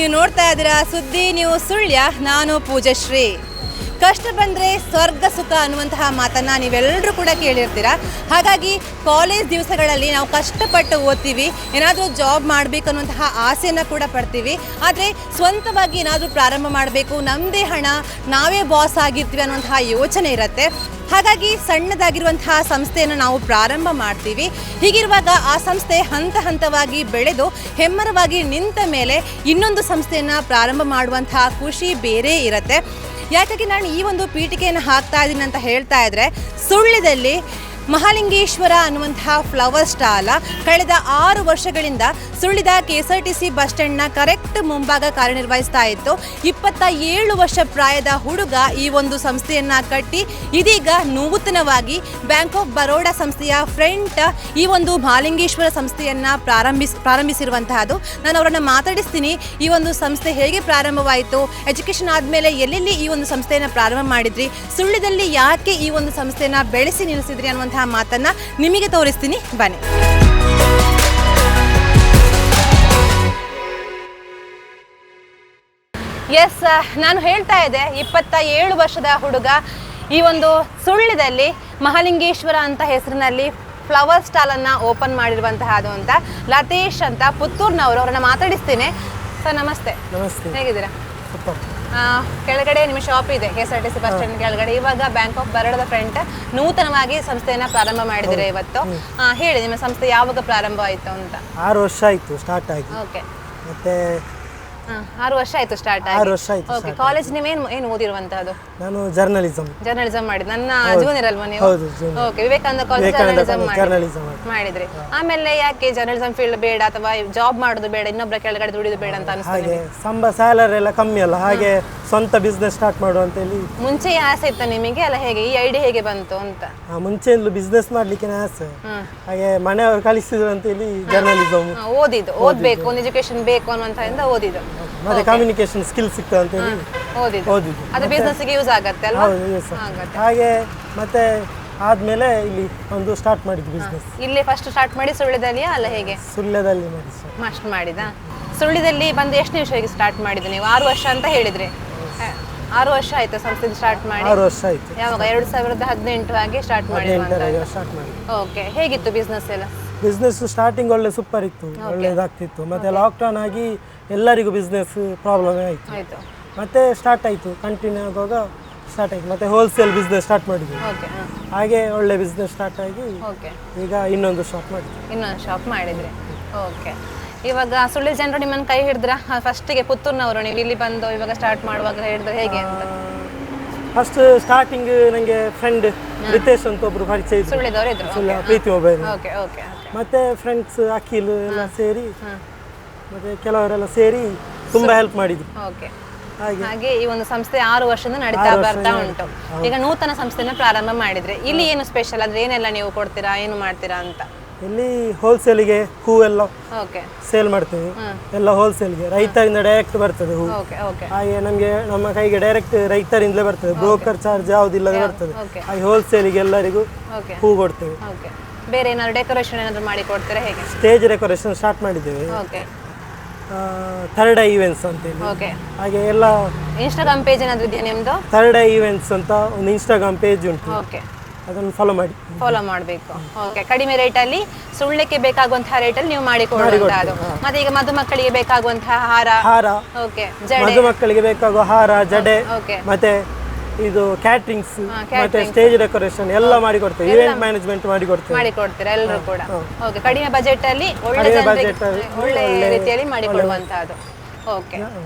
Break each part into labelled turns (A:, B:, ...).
A: ನೀವು ನೋಡ್ತಾ ಇದ್ದೀರಾ ಸುದ್ದಿ ನ್ಯೂಸ್ ಸುಳ್ಯ. ನಾನು ಪೂಜಶ್ರೀ. ಕಷ್ಟ ಬಂದರೆ ಸ್ವರ್ಗ ಸುಖ ಅನ್ನುವಂತಹ ಮಾತನ್ನು ನೀವೆಲ್ಲರೂ ಕೂಡ ಕೇಳಿರ್ತೀರ. ಹಾಗಾಗಿ ಕಾಲೇಜ್ ದಿವಸಗಳಲ್ಲಿ ನಾವು ಕಷ್ಟಪಟ್ಟು ಓದ್ತೀವಿ, ಏನಾದರೂ ಜಾಬ್ ಮಾಡಬೇಕು ಅನ್ನುವಂತಹ ಆಸೆಯನ್ನು ಕೂಡ ಪಡ್ತೀವಿ. ಆದರೆ ಸ್ವಂತವಾಗಿ ಏನಾದರೂ ಪ್ರಾರಂಭ ಮಾಡಬೇಕು, ನಮ್ಮದೇ ಹಣ, ನಾವೇ ಬಾಸ್ ಆಗಿರ್ತೀವಿ ಅನ್ನುವಂತಹ ಯೋಚನೆ ಇರುತ್ತೆ. ಹಾಗಾಗಿ ಸಣ್ಣದಾಗಿರುವಂತಹ ಸಂಸ್ಥೆಯನ್ನು ನಾವು ಪ್ರಾರಂಭ ಮಾಡ್ತೀವಿ. ಹೀಗಿರುವಾಗ ಆ ಸಂಸ್ಥೆ ಹಂತ ಹಂತವಾಗಿ ಬೆಳೆದು ಹೆಮ್ಮರವಾಗಿ ನಿಂತ ಮೇಲೆ ಇನ್ನೊಂದು ಸಂಸ್ಥೆಯನ್ನು ಪ್ರಾರಂಭ ಮಾಡುವಂತಹ ಖುಷಿ ಬೇರೆ ಇರುತ್ತೆ. ಯಾಕಾಗಿ ನಾನು ಈ ಒಂದು ಪೀಠಿಕೆಯನ್ನು ಹಾಕ್ತಾ ಇದ್ದೀನಿ ಅಂತ ಹೇಳ್ತಾ ಇದ್ದರೆ, ಸುಳ್ಯದಲ್ಲಿ ಮಹಾಲಿಂಗೇಶ್ವರ ಅನ್ನುವಂತಹ ಫ್ಲವರ್ ಸ್ಟಾಲ್ ಕಳೆದ 6 ವರ್ಷಗಳಿಂದ ಸುಳ್ಯದ KSRTC ಬಸ್ ಸ್ಟ್ಯಾಂಡ್ನ ಕರೆಕ್ಟ್ ಮುಂಭಾಗ ಕಾರ್ಯನಿರ್ವಹಿಸ್ತಾ ಇತ್ತು. 27 ವರ್ಷ ಪ್ರಾಯದ ಹುಡುಗ ಈ ಒಂದು ಸಂಸ್ಥೆಯನ್ನು ಕಟ್ಟಿ ಇದೀಗ ನೂತನವಾಗಿ ಬ್ಯಾಂಕ್ ಆಫ್ ಬರೋಡಾ ಸಂಸ್ಥೆಯ ಫ್ರೆಂಟ್ ಈ ಒಂದು ಮಹಾಲಿಂಗೇಶ್ವರ ಸಂಸ್ಥೆಯನ್ನು ಪ್ರಾರಂಭಿಸಿರುವಂತಹದ್ದು. ನಾನು ಅವರನ್ನು ಮಾತಾಡಿಸ್ತೀನಿ. ಈ ಒಂದು ಸಂಸ್ಥೆ ಹೇಗೆ ಪ್ರಾರಂಭವಾಯಿತು, ಎಜುಕೇಷನ್ ಆದಮೇಲೆ ಎಲ್ಲೆಲ್ಲಿ ಈ ಒಂದು ಸಂಸ್ಥೆಯನ್ನು ಪ್ರಾರಂಭ ಮಾಡಿದ್ರಿ, ಸುಳ್ಯದಲ್ಲಿ ಯಾಕೆ ಈ ಒಂದು ಸಂಸ್ಥೆಯನ್ನು ಬೆಳೆಸಿ ನಿಲ್ಲಿಸಿದ್ರಿ ಅನ್ನುವಂಥ ಮಾತನ್ನ ನಿಮಗೆ ತೋರಿಸ್ತೀನಿ, ಬನ್ನಿ. ಎಸ್, ನಾನು ಹೇಳ್ತಾ ಇದ್ದೆ 27 ವರ್ಷದ ಹುಡುಗ ಈ ಒಂದು ಸುಳ್ಯದಲ್ಲಿ ಮಹಾಲಿಂಗೇಶ್ವರ ಅಂತ ಹೆಸರಿನಲ್ಲಿ ಫ್ಲವರ್ ಸ್ಟಾಲನ್ನು ಓಪನ್ ಮಾಡಿರುವಂತಹದ್ದು ಅಂತ. ಲತೇಶ್ ಅಂತ ಪುತ್ತೂರ್ನವರು, ಅವರನ್ನ ಮಾತಾಡಿಸ್ತೇನೆ. ಸರ್ ನಮಸ್ತೆ.
B: ನಮಸ್ತೆ.
A: ಹೇಗಿದ್ದೀರಾ? ಕೆಳಗಡೆ ನಿಮ್ಮ ಶಾಪ್ ಇದೆ KSRTC ಬಸ್ ಸ್ಟ್ಯಾಂಡ್ ಕೆಳಗಡೆ. ಇವಾಗ ಬ್ಯಾಂಕ್ ಆಫ್ ಬರೋಡದ ಫ್ರಂಟ್ ನೂತನವಾಗಿ ಸಂಸ್ಥೆಯನ್ನ ಪ್ರಾರಂಭ ಮಾಡಿದಿರಿ ಇವತ್ತು. ಹೇಳಿ, ನಿಮ್ಮ ಸಂಸ್ಥೆ ಯಾವಾಗ ಪ್ರಾರಂಭ ಆಯ್ತು ಅಂತ?
B: 6 ವರ್ಷ ಆಯ್ತು ಸ್ಟಾರ್ಟ್ ಆಗಿ.
A: ಓಕೆ,
B: ಮತ್ತೆ
A: 6 ವರ್ಷ ಆಯ್ತು ಸ್ಟಾರ್ಟ್ ಆಗಿ.
B: 6 ವರ್ಷ ಆಯ್ತು.
A: ಓಕೆ, ಕಾಲೇಜ್ ನೀವು ಏನು ಓದಿರುವಂತದ್ದು?
B: ನಾನು ಜರ್ನಲಿಸಂ
A: ಮಾಡಿದ್. ನನ್ನ ಜೂನಿಯರ್ ಅಲ್ವಾ ನೀವು?
B: ಹೌದು.
A: ಓಕೆ, ವಿವೇಕಾನಂದ ಕಾಲೇಜ್ ಜರ್ನಲಿಸಂ ಮಾಡಿದ್ರಿ. ಆಮೇಲೆ ಯಾಕೆ ಜರ್ನಲಿಸಂ ಫೀಲ್ಡ್ ಬೇಡ ಅಥವಾ ಜಾಬ್ ಮಾಡೋದು ಬೇಡ, ಇನ್ನೊಬ್ಬರ ಕೆಳಗಡೆ ದುಡಿದು ಬೇಡ ಅಂತ ಅನಿಸ್ತು?
B: ಹಾಗೆ ಸ್ಯಾಲರಿ ಎಲ್ಲ ಕಮ್ಮಿ ಅಲ್ಲ, ಹಾಗೆ ಸ್ವಂತ ಬಿಸ್ನೆಸ್ ಸ್ಟಾರ್ಟ್ ಮಾಡುವ ಅಂತ ಹೇಳಿ.
A: ಮುಂಚೆ ಆಸೆ ಇತ್ತ ನಿಮಗೆ ಅಲ್ಲ, ಹೇಗೆ ಈ ಐಡಿಯಾ ಹೇಗೆ ಬಂತು ಅಂತ?
B: ಮುಂಚೆಯಿಂದಲೂ ಬಿಸ್ನೆಸ್ ಮಾಡ್ಲಿಕ್ಕೆ ಆಸೆ. ಹಾಗೆ ಮನೆಯವರು ಕಲಿಸಿದ್ರು ಅಂತ ಹೇಳಿ ಜರ್ನಲಿಸಂ
A: ಓದ್ಬೇಕು, ಒಂದು ಎಜುಕೇಶನ್ ಬೇಕು ಅನ್ನುವಂತ ಓದಿದ್ದು.
B: ಮತ್ತೆ ಕಮ್ಯುನಿಕೇಶನ್ ಸ್ಕಿಲ್ ಸಿಗ್ತದೆ ಅಂತ ಹೇಳಿ ಓದಿದ್ದು.
A: ಅದು ಬಿಸ್ನೆಸ್ ಗೆ ಯೂಸ್ ಆಗುತ್ತೆ ಅಲ್ವಾ?
B: ಹಾಗೆ ಮತ್ತೆ ಆದ್ಮೇಲೆ ಇಲ್ಲಿ ಒಂದು ಸ್ಟಾರ್ಟ್ ಮಾಡಿದ್ದು ಬಿಸ್ನೆಸ್.
A: ಇಲ್ಲಿ ಫಸ್ಟ್ ಸ್ಟಾರ್ಟ್ ಮಾಡಿ ಸುಳ್ಯದಲ್ಲಿ ಅಲ್ಲ, ಹೇಗೆ?
B: ಸುಳ್ಯದಲ್ಲಿ
A: ಮಾಡಿದ. ಸುಳ್ಯದಲ್ಲಿ ಬಂದು ಎಷ್ಟು ನಿಮಿಷಕ್ಕೆ ಸ್ಟಾರ್ಟ್ ಮಾಡಿದ್ರಿ ನೀವು? 6 ವರ್ಷ ಅಂತ ಹೇಳಿದ್ರಿ. 6 ವರ್ಷ ಆಯ್ತು ಸಂಸ್ಥೆ ಸ್ಟಾರ್ಟ್ ಮಾಡಿ?
B: 6 ವರ್ಷ ಆಯ್ತು.
A: ಯಾವಾಗ? 2018 ಆಗಿ ಸ್ಟಾರ್ಟ್ ಮಾಡಿ. ಓಕೆ, ಹೇಗಿತ್ತು ಬಿಸ್ನೆಸ್ ಎಲ್ಲ?
B: ಬಿಸ್ನೆಸ್ ಸ್ಟಾರ್ಟಿಂಗ್ ಒಳ್ಳೆ ಸೂಪರ್ ಇತ್ತು, ಒಳ್ಳೆದಾಗ್ತಿತ್ತು. ಮತ್ತೆ ಲಾಕ್ಡೌನ್ ಆಗಿ ಎಲ್ಲರಿಗೂ ಬಿಸ್ನೆಸ್ ಪ್ರಾಬ್ಲಮ್ ಆಯಿತು. ಮತ್ತೆ ಸ್ಟಾರ್ಟ್ ಆಯಿತು, ಕಂಟಿನ್ಯೂ ಆಗುವಾಗ ಸ್ಟಾರ್ಟ್ ಆಯಿತು. ಮತ್ತೆ ಹೋಲ್ಸೇಲ್ ಬಿಸ್ನೆಸ್ ಸ್ಟಾರ್ಟ್ ಮಾಡಿದ್ವಿ. ಹಾಗೆ ಒಳ್ಳೆ ಬಿಸ್ನೆಸ್ ಸ್ಟಾರ್ಟ್ ಆಗಿ ಈಗ ಇನ್ನೊಂದು ಶಾಪ್ ಮಾಡಿದ್ರಿ.
A: ಓಕೆ, ಇವಾಗ ಸುಳ್ಯ ಜನರು ನಿಮ್ಮನ್ನು ಕೈ ಹಿಡಿದ್ರ? ಫಸ್ಟಿಗೆ ಪುತ್ತೂರ್ನವರು ನೀವು ಇಲ್ಲಿ ಬಂದು ಇವಾಗ ಸ್ಟಾರ್ಟ್ ಮಾಡುವಾಗ ಹೇಳಿದ್ರೆ ಹೇಗೆ ಅಂತ?
B: ಫಸ್ಟ್ ಸ್ಟಾರ್ಟಿಂಗ್ ನನಗೆ ಫ್ರೆಂಡ್ ರಿತೇಶ್ ಅಂತ ಒಬ್ರು ಪರಿಚಯ ಇದ್ರು,
A: ಸುಳ್ಯದವರು ಇದ್ರು,
B: ಪ್ರೀತಿ ಮೊಬೈಲ್.
A: ಓಕೆ.
B: ಮತ್ತೆ ಫ್ರೆಂಡ್ಸ್ ಅಖಿಲ್ ಎಲ್ಲ ಸೇರಿ, ಮತ್ತೆ ಕೆಲವರೆಲ್ಲ ಸೇರಿ ತುಂಬಾ ಹೆಲ್ಪ್ ಮಾಡಿದ್ರು.
A: ಓಕೆ, ಹಾಗೆ ಈ ಒಂದು ಸಂಸ್ಥೆ 6 ವರ್ಷದಿಂದ ನಡೀತಾ ಬರ್ತಾ ಉಂಟು. ಈಗ ನೂತನ ಸಂಸ್ಥೆನ ಪ್ರಾರಂಭ ಮಾಡಿದ್ರೆ ಇಲ್ಲಿ ಏನು ಸ್ಪೆಷಲ್ ಅಂದ್ರೆ ಏನೆಲ್ಲ ನೀವು ಕೊಡ್ತೀರಾ, ಏನು ಮಾಡ್ತೀರಾ ಅಂತ?
B: ಇಲ್ಲಿ ಹೋಲ್ಸೇಲಿಗೆ ಹೂವೆಲ್ಲ ಸೇಲ್ ಮಾಡ್ತೇವೆ. ಎಲ್ಲ ಹೋಲ್ಸೇಲ್ಗೆ ರೈತರಿಂದ ಡೈರೆಕ್ಟ್ ಬರ್ತದೆ ಹೂ. ಹಾಗೆ ನಮಗೆ ನಮ್ಮ ಕೈಗೆ ಡೈರೆಕ್ಟ್ ರೈತರಿಂದಲೇ ಬರ್ತದೆ, ಬ್ರೋಕರ್ ಚಾರ್ಜ್ ಯಾವುದಿಲ್ಲದೆ ಬರ್ತದೆ. ಹಾಗೆ ಹೋಲ್ಸೇಲಿಗೆ ಎಲ್ಲರಿಗೂ ಹೂ ಕೊಡ್ತೇವೆ.
A: ಬೇರೆ ಏನಾದ್ರು ಡೆಕೋರೇಷನ್ ಏನಾದ್ರು ಮಾಡಿ ಕೊಡ್ತೀರಾ, ಹೇಗೆ?
B: ಸ್ಟೇಜ್ ಡೆಕೋರೇಷನ್ ಸ್ಟಾರ್ಟ್ ಮಾಡಿದ್ದೇವೆ. ಥರ್ಡ್ ಐ ಈವೆಂಟ್ಸ್ ಅಂತ ಹೇಳಿ. ಹಾಗೆ ಎಲ್ಲ
A: ಇನ್ಸ್ಟಾಗ್ರಾಮ್ ಪೇಜ್ ಏನಾದ್ರು ಇದೆಯಾ ನಿಮ್ದು?
B: ಥರ್ಡ್ ಐ ಈವೆಂಟ್ಸ್ ಅಂತ ಒಂದು ಇನ್ಸ್ಟಾಗ್ರಾಮ್ ಪೇಜ್ ಉಂಟು, ಅದನ್ನು ಫಾಲೋ ಮಾಡಬೇಕು.
A: ಓಕೆ, ಕಡಿಮೆ ರೇಟಲ್ಲಿ ಸುಳ್ಯಕ್ಕೆ ಬೇಕಾಗುವಂತಹ ರೇಟಲ್ಲಿ ನೀವು ಮಾಡಿಕೊಡುವಂತಹದ್ದು. ಮತ್ತೆ ಈಗ ಮಧುಮಕ್ಕಳಿಗೆ ಬೇಕಾಗುವಂತಹ ಹಾರ,
B: ಮಧುಮಕ್ಕಳಿಗೆ ಬೇಕಾಗುವ ಹಾರ, ಜಡೆ, ಮತ್ತೆ ಇದು ಕ್ಯಾಟ್ರಿಂಗ್ಸ್, ಮತ್ತೆ ಸ್ಟೇಜ್ ಡೆಕೋರೇಷನ್ ಎಲ್ಲ ಮಾಡಿಕೊಡ್ತೇವೆ. ಇವೆಂಟ್ ಮ್ಯಾನೇಜ್ಮೆಂಟ್
A: ಮಾಡಿಕೊಡ್ತೀರಾ ಎಲ್ಲರೂ ಕೂಡ? ಓಕೆ, ಕಡಿಮೆ ಬಜೆಟ್ ಅಲ್ಲಿ ಒಳ್ಳೆ ರೀತಿಯಲ್ಲಿ ಮಾಡಿಕೊಡುವಂತಹದ್ದು. ಓಕೆ,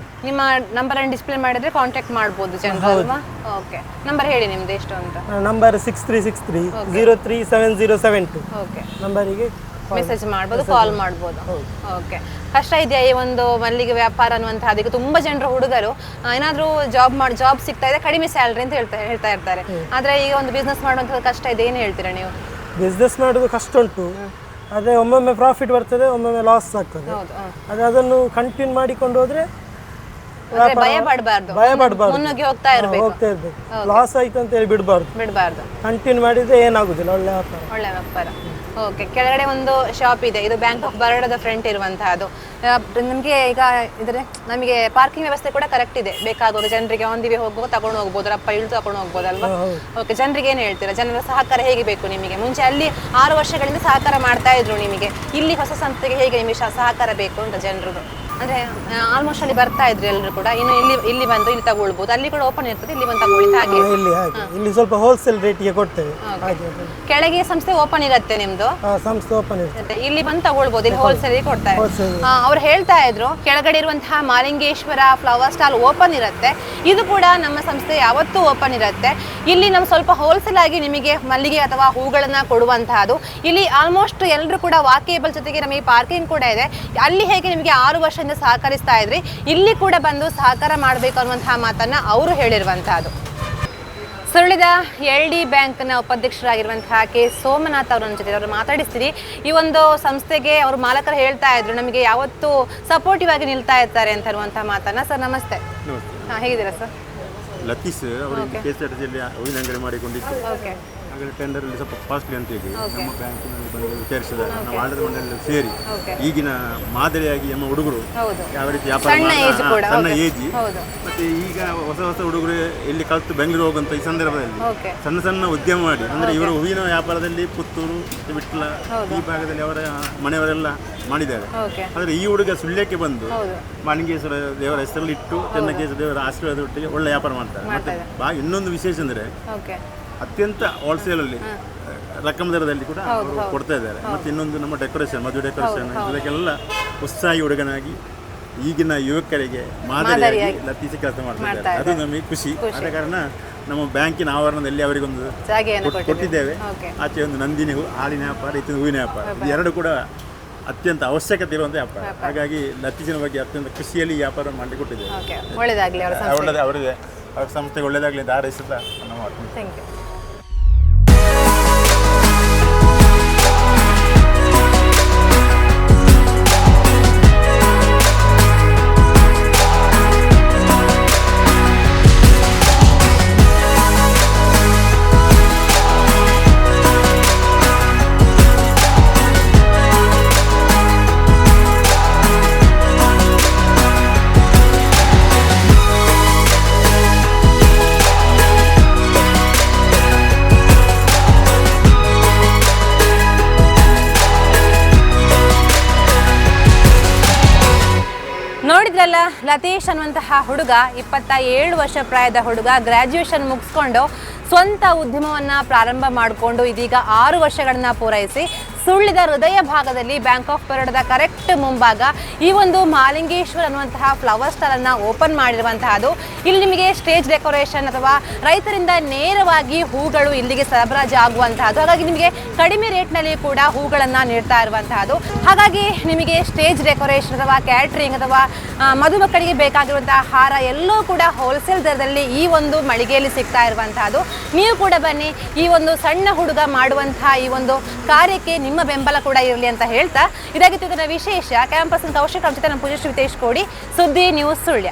A: ನಿಮ್ಮ ನಂಬರ್ ಅನ್ನು ಡಿಸ್ಪ್ಲೇ ಮಾಡಿದ್ರೆ ಕಾಂಟ್ಯಾಕ್ಟ್ ಮಾಡಬಹುದು ಜನರು ಅಲ್ವಾ? ಓಕೆ, ನಂಬರ್ ಹೇಳಿ ನಿಮ್ದು ಎಷ್ಟು ಅಂತ?
B: ನಂಬರ್ 6363037072.
A: ಓಕೆ,
B: ನಂಬರಿಗೆ
A: ಮೆಸೇಜ್ ಮಾಡ್ಬೋದು, ಕಾಲ್ ಮಾಡ್ಬೋದು. ಓಕೆ, ಕಷ್ಟ ಇದೆಯಾ ಈ ಒಂದು ಮಲ್ಲಿಗೆ ವ್ಯಾಪಾರ ಅನ್ನುವಂತಹ? ಅದಕ್ಕೆ ತುಂಬಾ ಜನರು ಹುಡುಗರು ಏನಾದರೂ ಜಾಬ್ ಸಿಗ್ತಾ ಇದೆ, ಕಡಿಮೆ ಸ್ಯಾಲರಿ ಅಂತ ಹೇಳ್ತಾ ಇರ್ತಾರೆ. ಆದ್ರೆ ಈಗ ಒಂದು ಬಿಸ್ನೆಸ್ ಮಾಡುವಂಥದ್ದು ಕಷ್ಟ ಇದೆ, ಏನು ಹೇಳ್ತೀರಾ ನೀವು?
B: ಬಿಸ್ನೆಸ್ ಮಾಡೋದು ಕಷ್ಟ ಉಂಟು, ಆದರೆ ಒಮ್ಮೊಮ್ಮೆ ಪ್ರಾಫಿಟ್ ಬರ್ತದೆ, ಒಮ್ಮೊಮ್ಮೆ ಲಾಸ್ ಆಗ್ತದೆ. ಆದರೆ ಅದನ್ನು ಕಂಟಿನ್ಯೂ ಮಾಡಿಕೊಂಡು ಹೋದ್ರೆ
A: ಭಯ ಪಡಬಾರ್ದು, ಮುನ್ನುಗ್ಗಿ ಹೋಗ್ತಾ ಇರಬೇಕು.
B: ಲಾಸ್ ಆಯ್ತು ಅಂತ ಹೇಳಿ ಬಿಡಬಾರ್ದು.
A: ಕಂಟಿನ್ಯೂ
B: ಮಾಡಿದ್ರೆ ಏನಾಗುದಿಲ್ಲ, ಒಳ್ಳೆ ವ್ಯಾಪಾರ.
A: ಓಕೆ, ಕೆಳಗಡೆ ಒಂದು ಶಾಪ್ ಇದೆ, ಇದು ಬ್ಯಾಂಕ್ ಆಫ್ ಬರೋಡಾದ ಫ್ರಂಟ್ ಇರುವಂತಹದ್ದು. ನಮಗೆ ಈಗ ಇದ್ರೆ ನಮಗೆ ಪಾರ್ಕಿಂಗ್ ವ್ಯವಸ್ಥೆ ಕೂಡ ಕರೆಕ್ಟ್ ಇದೆ, ಬೇಕಾಗುವ ಜನರಿಗೆ ಆನ್ ದಿ ವೇ ಹೋಗುವ ತಗೊಂಡು ಹೋಗ್ಬೋದು, ಅಪ್ಪ ಇಳಿದು ತಗೊಂಡು ಹೋಗ್ಬೋದಲ್ವಾ? ಓಕೆ, ಜನರಿಗೆ ಏನು ಹೇಳ್ತೀರಾ? ಜನರ ಸಹಕಾರ ಹೇಗೆ ಬೇಕು ನಿಮಗೆ? ಮುಂಚೆ ಅಲ್ಲಿ 6 ವರ್ಷಗಳಿಂದ ಸಹಕಾರ ಮಾಡ್ತಾ ಇದ್ರು ನಿಮಗೆ, ಇಲ್ಲಿ ಹೊಸ ಸಂಸ್ಥೆಗೆ ಹೇಗೆ ನಿಮಗೆ ಸಹಕಾರ ಬೇಕು ಅಂತ ಜನರದು? ಅಂದ್ರೆ ಆಲ್ಮೋಸ್ಟ್ ಅಲ್ಲಿ ಬರ್ತಾ ಇದ್ರು ಎಲ್ಲರೂ ಕೂಡ, ಇನ್ನು ಇಲ್ಲಿ ಬಂದು ಇಲ್ಲಿ ತಗೊಳ್ಬಹುದು, ಅಲ್ಲಿ ಕೂಡ ಓಪನ್ ಇರ್ತದೆ, ಇಲ್ಲಿ ಬಂದು ತಗೊಳ್ಳಿ ಹಾಗೆ.
B: ಇಲ್ಲಿ ಸ್ವಲ್ಪ ಹೋಲ್ಸೇಲ್ ರೇಟ್ಗೆ ಕೊಡ್ತೇವೆ.
A: ಕೆಳಗೆ ಸಂಸ್ಥೆ ಓಪನ್ ಇರುತ್ತೆ ನಿಮ್ದು?
B: ಸಂಸ್ಥೆ ಓಪನ್ ಇರುತ್ತೆ,
A: ಇಲ್ಲಿ ಬಂದು ತಗೊಳ್ಬಹುದು, ಇಲ್ಲಿ ಹೋಲ್ಸೇಲ್ ಕೊಡ್ತಾರೆ. ಅವ್ರು ಹೇಳ್ತಾ ಇದ್ರು ಕೆಳಗಡೆ ಇರುವಂತಹ ಮಾಲಿಂಗೇಶ್ವರ ಫ್ಲವರ್ ಸ್ಟಾಲ್ ಓಪನ್ ಇರುತ್ತೆ, ಇದು ಕೂಡ ನಮ್ಮ ಸಂಸ್ಥೆ ಯಾವತ್ತೂ ಓಪನ್ ಇರುತ್ತೆ. ಇಲ್ಲಿ ನಾವು ಸ್ವಲ್ಪ ಹೋಲ್ಸೇಲ್ ಆಗಿ ನಿಮಗೆ ಮಲ್ಲಿಗೆ ಅಥವಾ ಹೂಗಳನ್ನ ಕೊಡುವಂತಹದ್ದು. ಇಲ್ಲಿ ಆಲ್ಮೋಸ್ಟ್ ಎಲ್ಲರೂ ಕೂಡ ವಾಕೇಬಲ್ ಜೊತೆಗೆ ನಮಗೆ ಪಾರ್ಕಿಂಗ್ ಕೂಡ ಇದೆ. ಅಲ್ಲಿ ಹೇಗೆ ನಿಮಗೆ 6 ವರ್ಷದಿಂದ ಸಹಕರಿಸ್ತಾ ಇದ್ರಿ, ಇಲ್ಲಿ ಕೂಡ ಬಂದು ಸಹಕಾರ ಮಾಡಬೇಕು ಅನ್ನುವಂತಹ ಮಾತನ್ನ ಅವರು ಹೇಳಿರುವಂತಹದ್ದು. ಸುಳ್ಳಿದ LD ಬ್ಯಾಂಕ್ನ ಉಪಾಧ್ಯಕ್ಷರಾಗಿರುವಂತಹ ಕೆ ಸೋಮನಾಥ್ ಅವರ ಜೊತೆ ಅವರು ಮಾತಾಡಿಸ್ತೀರಿ. ಈ ಒಂದು ಸಂಸ್ಥೆಗೆ ಅವರು ಮಾಲಕರು ಹೇಳ್ತಾ ಇದ್ರು ನಮಗೆ ಯಾವತ್ತೂ ಸಪೋರ್ಟಿವ್ ಆಗಿ ನಿಲ್ತಾ ಇರ್ತಾರೆ ಅಂತ ಅನ್ನುವಂತಹ ಮಾತನ್ನ. ಸರ್ ನಮಸ್ತೆ. ಹೇಗಿದ್ದೀರಾ ಸರ್?
C: ಲತೀಶ್ ಅವರು KSRTCಯಲ್ಲಿ ಹೂವಿನ ಅಂಗಡಿ ಮಾಡಿಕೊಂಡಿದ್ದು.
A: ಓಕೆ,
C: ಹಾಗಾಗಿ ಟೆಂಡರಲ್ಲಿ ಸ್ವಲ್ಪ ಕಾಸ್ಟ್ಲಿ ಅಂತ ಹೇಳಿ ನಮ್ಮ ಬ್ಯಾಂಕಿನಲ್ಲಿ ಬಂದು ವಿಚಾರಿಸಿದ ನಾವು ಆಡಳಿತ ಮಂಡಳಿ ಸೇರಿ ಈಗಿನ ಮಾದರಿಯಾಗಿ ನಮ್ಮ ಹುಡುಗರು ಯಾವ ರೀತಿ ವ್ಯಾಪಾರ ಸಣ್ಣ ಏಜ್ ಮತ್ತೆ ಈಗ ಹೊಸ ಹುಡುಗರು ಎಲ್ಲಿ ಕಲ್ತು ಬೆಂಗಳೂರು ಹೋಗುವಂತ ಈ ಸಂದರ್ಭದಲ್ಲಿ ಸಣ್ಣ ಉದ್ಯಮ ಮಾಡಿ, ಅಂದ್ರೆ ಇವರು ಹೂವಿನ ವ್ಯಾಪಾರದಲ್ಲಿ ಪುತ್ತೂರು ವಿಟ್ಲ ಈ ಭಾಗದಲ್ಲಿ ಅವರ ಮನೆಯವರೆಲ್ಲ ಮಾಡಿದ್ದಾರೆ. ಆದ್ರೆ ಈ ಹುಡುಗ ಸುಳ್ಯಕ್ಕೆ ಬಂದು ಮಾಲಿಂಗೇಶ್ವರ ದೇವರ ಹೆಸರಲ್ಲಿ ಇಟ್ಟು ಚೆನ್ನಕೇಶ್ವರ ದೇವರ ಆಶೀರ್ವಾದ ಒಟ್ಟಿಗೆ ಒಳ್ಳೆ ವ್ಯಾಪಾರ ಮಾಡ್ತಾರೆ. ಮತ್ತೆ ಇನ್ನೊಂದು ವಿಶೇಷ ಅಂದ್ರೆ ಅತ್ಯಂತ ಹೋಲ್ಸೇಲ್ ಅಲ್ಲಿ ರಕಮ ದರದಲ್ಲಿ ಕೂಡ ಕೊಡ್ತಾ ಇದ್ದಾರೆ. ಮತ್ತೆ ಇನ್ನೊಂದು ನಮ್ಮ ಡೆಕೋರೇಷನ್, ಮದುವೆ ಡೆಕೋರೇಷನ್, ಇದಕ್ಕೆಲ್ಲ ಉತ್ಸಾಹಿ ಹುಡುಗನಾಗಿ ಈಗಿನ ಯುವಕರಿಗೆ ಮಾದರಿಯಾಗಿ ಲತೀಶ್ ಕೆಲಸ ಮಾಡ್ತಾ ಇದ್ದಾರೆ. ಅದು ನಮಗೆ ಖುಷಿ. ಆದ ಕಾರಣ ನಮ್ಮ ಬ್ಯಾಂಕಿನ ಆವರಣದಲ್ಲಿ ಅವರಿಗೊಂದು ಕೊಟ್ಟಿದ್ದೇವೆ. ಆಚೆ ಒಂದು ನಂದಿನಿ ಹಾಲಿನ ವ್ಯಾಪಾರ, ಇತ್ತು ಹೂವಿನ ವ್ಯಾಪಾರ, ಎರಡು ಕೂಡ ಅತ್ಯಂತ ಅವಶ್ಯಕತೆ ಇರುವಂಥ ವ್ಯಾಪಾರ. ಹಾಗಾಗಿ ಲತೀಶಿನ ಬಗ್ಗೆ ಅತ್ಯಂತ ಖುಷಿಯಲ್ಲಿ ವ್ಯಾಪಾರ ಮಾಡಿ ಕೊಟ್ಟಿದ್ದೇವೆ.
A: ಒಳ್ಳೆದಾಗಲಿ
C: ಅವರಿಗೆ ಅವ್ರ ಸಂಸ್ಥೆಗೆ ಒಳ್ಳೆಯದಾಗಲಿ ಅಂತ ಹಾರೈಸುತ್ತಾ ನಮ್ಮ ಮಾತು.
A: ನೋಡಿದ್ರಲ್ಲ, ಲತೀಶ್ ಅನ್ನುವಂತಹ ಹುಡುಗ 27 ವರ್ಷ ಪ್ರಾಯದ ಹುಡುಗ, ಗ್ರ್ಯಾಜುಯೇಷನ್ ಮುಗಿಸ್ಕೊಂಡು ಸ್ವಂತ ಉದ್ಯಮವನ್ನು ಪ್ರಾರಂಭ ಮಾಡಿಕೊಂಡು ಇದೀಗ 6 ವರ್ಷಗಳನ್ನ ಪೂರೈಸಿ ಸುಳ್ಳಿದ ಹೃದಯ ಭಾಗದಲ್ಲಿ ಬ್ಯಾಂಕ್ ಆಫ್ ಬರೋಡಾದ ಕರೆಕ್ಟ್ ಮುಂಭಾಗ ಈ ಒಂದು ಮಾಲಿಂಗೇಶ್ವರ ಅನ್ನುವಂತಹ ಫ್ಲವರ್ ಸ್ಟಾಲ್ ಅನ್ನು ಓಪನ್ ಮಾಡಿರುವಂತಹದ್ದು. ಇಲ್ಲಿ ನಿಮಗೆ ಸ್ಟೇಜ್ ಡೆಕೋರೇಷನ್ ಅಥವಾ ರೈತರಿಂದ ನೇರವಾಗಿ ಹೂಗಳು ಇಲ್ಲಿಗೆ ಸರಬರಾಜು ಆಗುವಂತಹದ್ದು. ಹಾಗಾಗಿ ನಿಮಗೆ ಕಡಿಮೆ ರೇಟ್ನಲ್ಲಿ ಕೂಡ ಹೂಗಳನ್ನು ನೀಡ್ತಾ ಇರುವಂತಹದ್ದು. ಹಾಗಾಗಿ ನಿಮಗೆ ಸ್ಟೇಜ್ ಡೆಕೋರೇಷನ್ ಅಥವಾ ಕ್ಯಾಟ್ರಿಂಗ್ ಅಥವಾ ಮದುಮಕ್ಕಳಿಗೆ ಬೇಕಾಗಿರುವಂತಹ ಹಾರ ಎಲ್ಲವೂ ಕೂಡ ಹೋಲ್ಸೇಲ್ ದರದಲ್ಲಿ ಈ ಒಂದು ಮಳಿಗೆಯಲ್ಲಿ ಸಿಗ್ತಾ ಇರುವಂತಹದ್ದು. ನೀವು ಕೂಡ ಬನ್ನಿ, ಈ ಒಂದು ಸಣ್ಣ ಹುಡುಗ ಮಾಡುವಂತಹ ಈ ಒಂದು ಕಾರ್ಯಕ್ಕೆ ನಿಮ್ಮ ಬೆಂಬಲ ಕೂಡ ಇರಲಿ ಅಂತ ಹೇಳ್ತಾ ಇದಾಗಿತ್ತು ಇದರ ವಿಶೇಷ. ಕ್ಯಾಂಪಸ್ ಕೌಶಿಕ್ ಜೊತೆ ನಮ್ಮ ಪೂಜಶ್ರೀ ವಿತೇಶ್ ಕೋಡಿ, ಸುದ್ದಿ ನ್ಯೂಸ್ ಸುಳ್ಯ.